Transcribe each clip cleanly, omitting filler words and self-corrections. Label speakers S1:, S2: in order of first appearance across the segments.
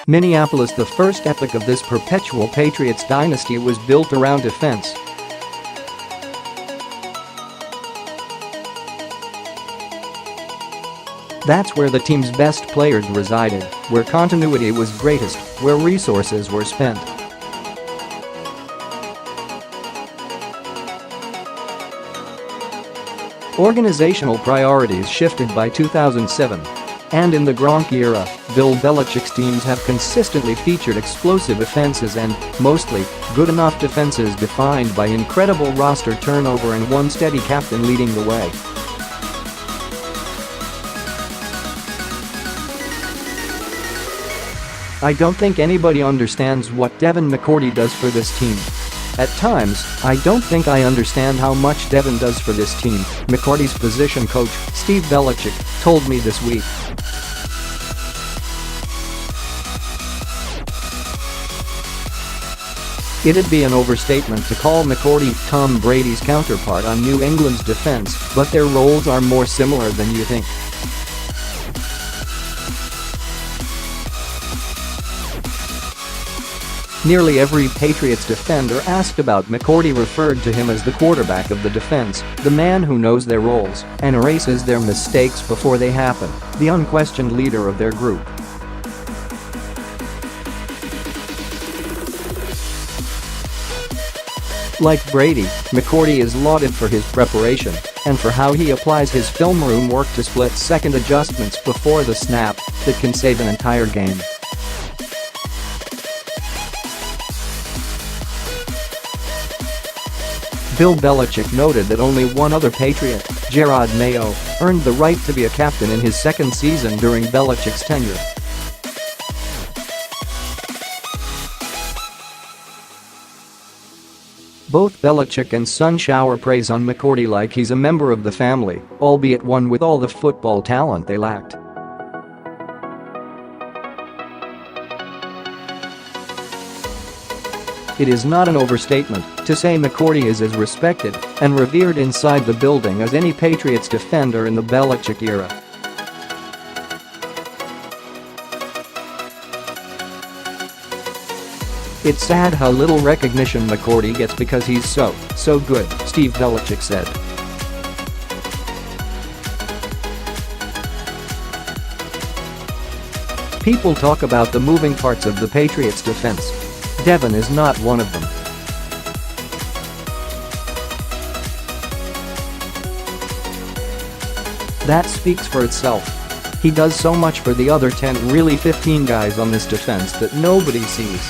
S1: Minneapolis. The first epoch of this perpetual Patriots dynasty was built around defense. That's where the team's best players resided, where continuity was greatest, where resources were spent. Organizational priorities shifted by 2007. And in the Gronk era, Bill Belichick's teams have consistently featured explosive offenses and, mostly, good enough defenses defined by incredible roster turnover and one steady captain leading the way. I don't think anybody understands what Devin McCourty does for this team. At times, I don't think I understand how much Devin does for this team, McCourty's position coach, Steve Belichick, told me this week. It'd be an overstatement to call McCourty Tom Brady's counterpart on New England's defense, but their roles are more similar than you think. Nearly every Patriots defender asked about McCourty referred to him as the quarterback of the defense, the man who knows their roles and erases their mistakes before they happen, the unquestioned leader of their group. Like Brady, McCourty is lauded for his preparation and for how he applies his film room work to split-second adjustments before the snap that can save an entire game. Bill Belichick noted that only one other Patriot, Jerod Mayo, earned the right to be a captain in his second season during Belichick's tenure. Both Belichick and son shower praise on McCourty like he's a member of the family, albeit one with all the football talent they lacked. It is not an overstatement to say McCourty is as respected and revered inside the building as any Patriots defender in the Belichick era. It's sad how little recognition McCourty gets because he's so good, Steve Belichick said. People talk about the moving parts of the Patriots defense. Devin is not one of them. That speaks for itself. He does so much for the other 10, really 15 guys on this defense that nobody sees.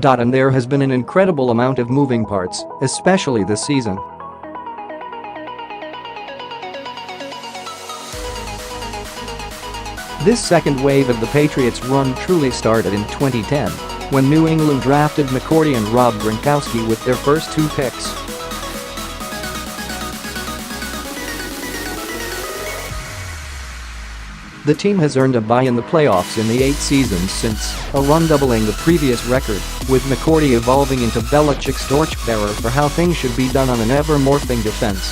S1: And there has been an incredible amount of moving parts, especially this season. This second wave of the Patriots run truly started in 2010, when New England drafted McCourty and Rob Gronkowski with their first two picks. The team has earned a bye in the playoffs in the 8 seasons since, a run doubling the previous record, with McCourty evolving into Belichick's torchbearer for how things should be done on an ever-morphing defense.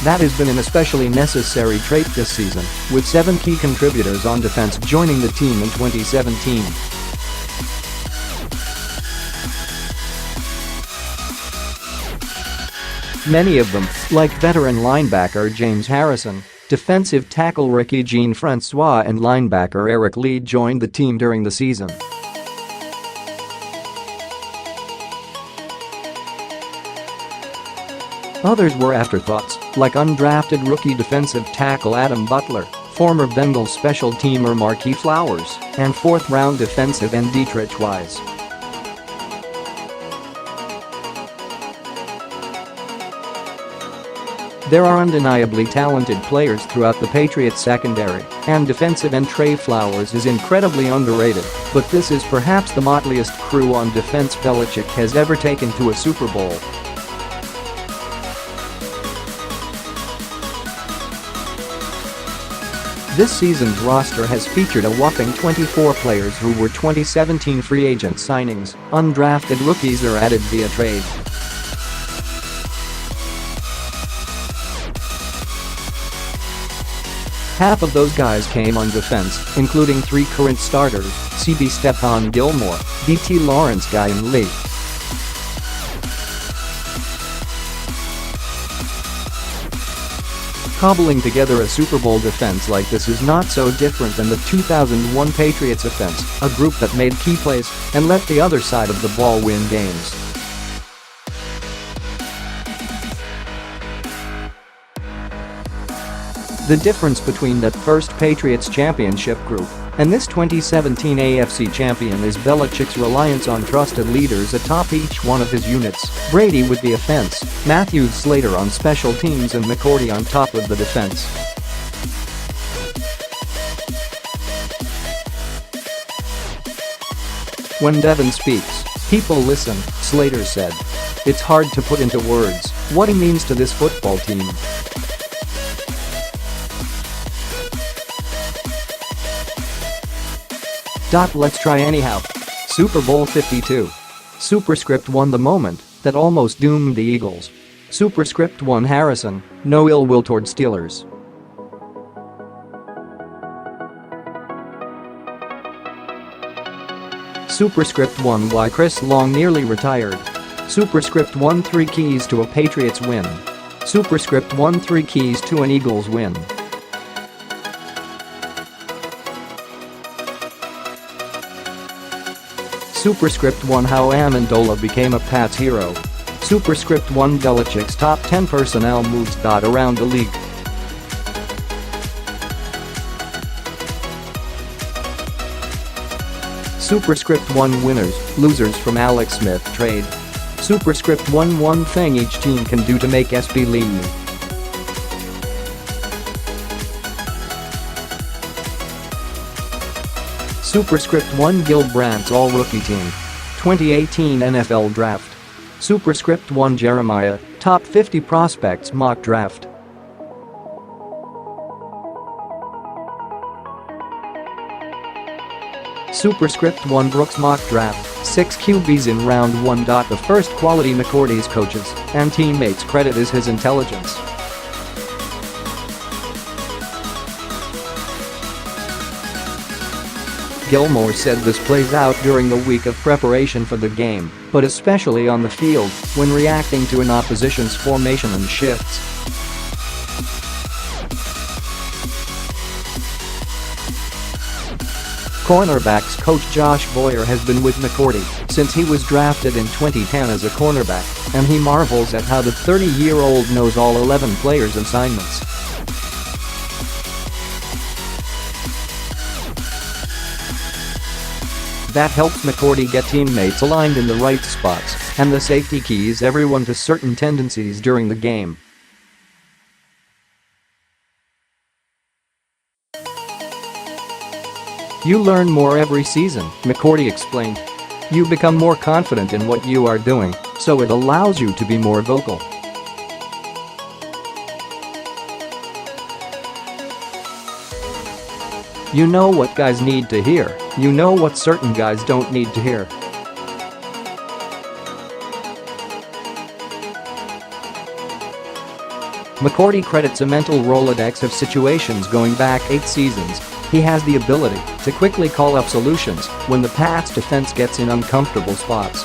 S1: That has been an especially necessary trait this season, with 7 key contributors on defense joining the team in 2017. Many of them, like veteran linebacker James Harrison, defensive tackle Ricky Jean Francois and linebacker Eric Lee joined the team during the season. Others were afterthoughts, like undrafted rookie defensive tackle Adam Butler, former Bengals special teamer Marquis Flowers, and 4th-round defensive end Deatrich Wise. There are undeniably talented players throughout the Patriots secondary, and defensive end Trey Flowers is incredibly underrated, but this is perhaps the motliest crew on defense Belichick has ever taken to a Super Bowl. This season's roster has featured a whopping 24 players who were 2017 free agent signings, undrafted rookies or added via trade. Half of those guys came on defense, including 3 current starters, CB Stephon Gilmore, DT Lawrence Guy and Lee. Cobbling together a Super Bowl defense like this is not so different than the 2001 Patriots offense, a group that made key plays and let the other side of the ball win games. The difference between that first Patriots championship group and this 2017 AFC champion is Belichick's reliance on trusted leaders atop each one of his units, Brady with the offense, Matthew Slater on special teams and McCourty on top of the defense. When Devin speaks, people listen, Slater said. It's hard to put into words what he means to this football team. Let's try anyhow. Super Bowl 52. Superscript 1 the moment that almost doomed the Eagles. Superscript 1 Harrison, no ill will toward Steelers. Superscript 1 why Chris Long nearly retired. Superscript 1 3 keys to a Patriots win. Superscript 1 3 keys to an Eagles win. Superscript 1 how Amendola became a Pats hero. Superscript 1 Belichick's top 10 personnel moves. Around the league. Superscript 1 winners, losers from Alex Smith trade. Superscript 1 one thing each team can do to make SB leave. Superscript 1 Gil Brandt's all-rookie team. 2018 NFL Draft. Superscript 1 Jeremiah, top 50 prospects mock draft. Superscript 1 Brooks mock draft, 6 QBs in round 1. The first quality McCourty's coaches and teammates credit is his intelligence. Gilmore said this plays out during the week of preparation for the game, but especially on the field, when reacting to an opposition's formation and shifts. Cornerbacks coach Josh Boyer has been with McCourty since he was drafted in 2010 as a cornerback, and he marvels at how the 30-year-old knows all 11 players' assignments. That helps McCourty get teammates aligned in the right spots, and the safety keys everyone to certain tendencies during the game. You learn more every season, McCourty explained. You become more confident in what you are doing, so it allows you to be more vocal. You know what guys need to hear, you know what certain guys don't need to hear. McCourty credits a mental Rolodex of situations going back 8 seasons. He has the ability to quickly call up solutions when the Pats defense gets in uncomfortable spots.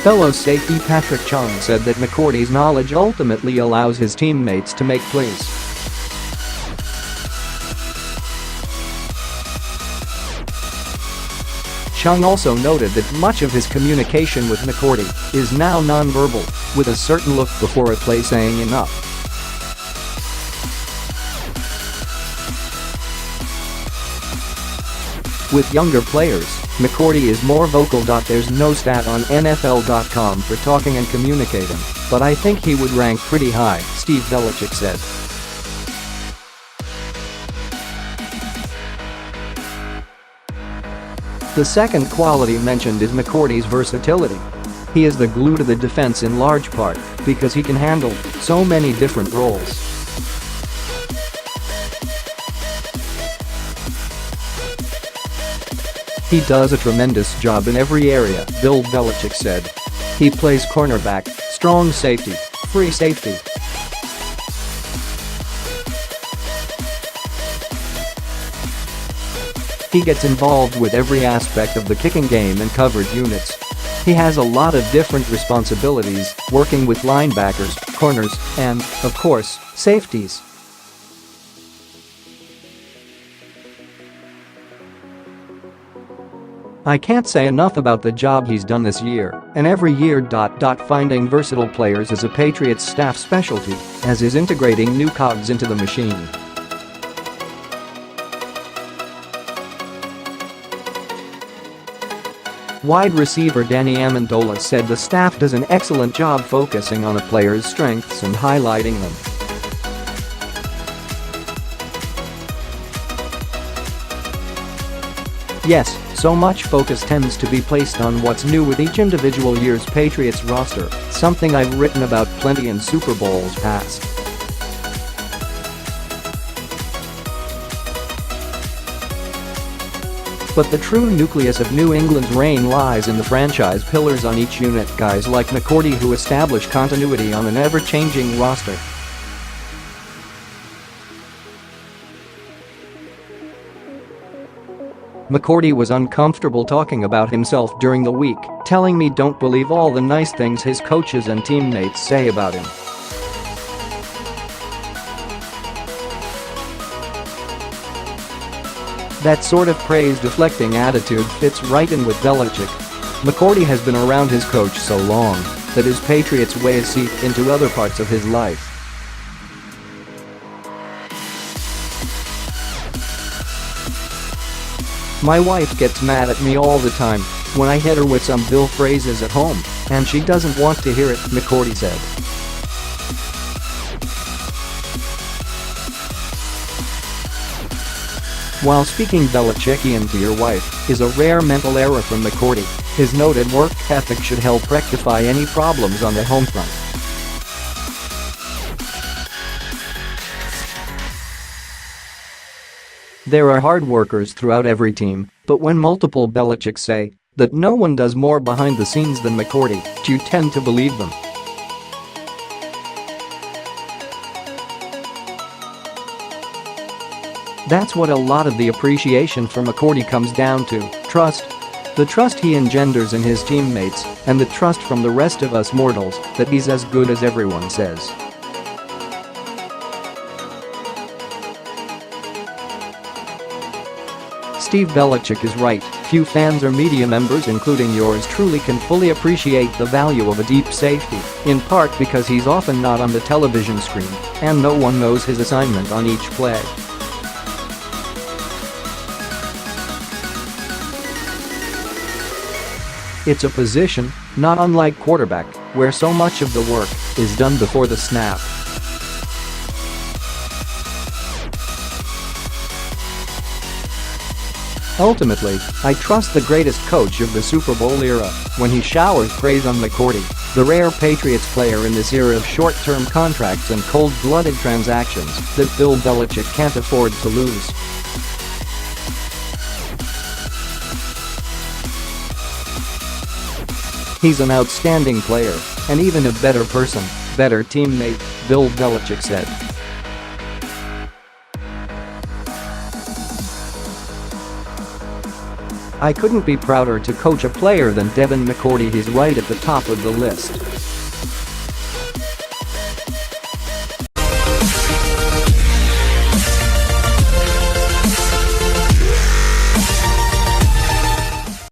S1: Fellow safety Patrick Chung said that McCourty's knowledge ultimately allows his teammates to make plays. Chung also noted that much of his communication with McCourty is now nonverbal, with a certain look before a play saying enough. With younger players, McCourty is more vocal. There's no stat on NFL.com for talking and communicating, but I think he would rank pretty high, Steve Belichick said. The second quality mentioned is McCourty's versatility. He is the glue to the defense in large part because he can handle so many different roles. He does a tremendous job in every area, Bill Belichick said. He plays cornerback, strong safety, free safety. He gets involved with every aspect of the kicking game and covered units. He has a lot of different responsibilities, working with linebackers, corners, and, of course, safeties. I can't say enough about the job he's done this year, and every year. Finding versatile players is a Patriots staff specialty, as is integrating new cogs into the machine. Wide receiver Danny Amendola said the staff does an excellent job focusing on a player's strengths and highlighting them. Yes, so much focus tends to be placed on what's new with each individual year's Patriots roster, something I've written about plenty in Super Bowls past. But the true nucleus of New England's reign lies in the franchise pillars on each unit, guys like McCourty who establish continuity on an ever-changing roster. McCourty was uncomfortable talking about himself during the week, telling me don't believe all the nice things his coaches and teammates say about him. That sort of praise-deflecting attitude fits right in with Belichick. McCourty has been around his coach so long that his Patriots ways seep into other parts of his life. My wife gets mad at me all the time when I hit her with some Bill phrases at home, and she doesn't want to hear it, McCourty said. While speaking Belichickian to your wife is a rare mental error from McCourty, his noted work ethic should help rectify any problems on the home front. There are hard workers throughout every team, but when multiple Belichicks say that no one does more behind the scenes than McCourty, you tend to believe them. That's what a lot of the appreciation for McCourty comes down to: trust. The trust he engenders in his teammates, and the trust from the rest of us mortals that he's as good as everyone says. Steve Belichick is right, few fans or media members including yours truly can fully appreciate the value of a deep safety, in part because he's often not on the television screen, and no one knows his assignment on each play. It's a position, not unlike quarterback, where so much of the work is done before the snap. Ultimately, I trust the greatest coach of the Super Bowl era when he showers praise on McCourty, the rare Patriots player in this era of short-term contracts and cold-blooded transactions that Bill Belichick can't afford to lose. He's an outstanding player, and even a better person, better teammate, Bill Belichick said. I couldn't be prouder to coach a player than Devin McCourty. He's right at the top of the list.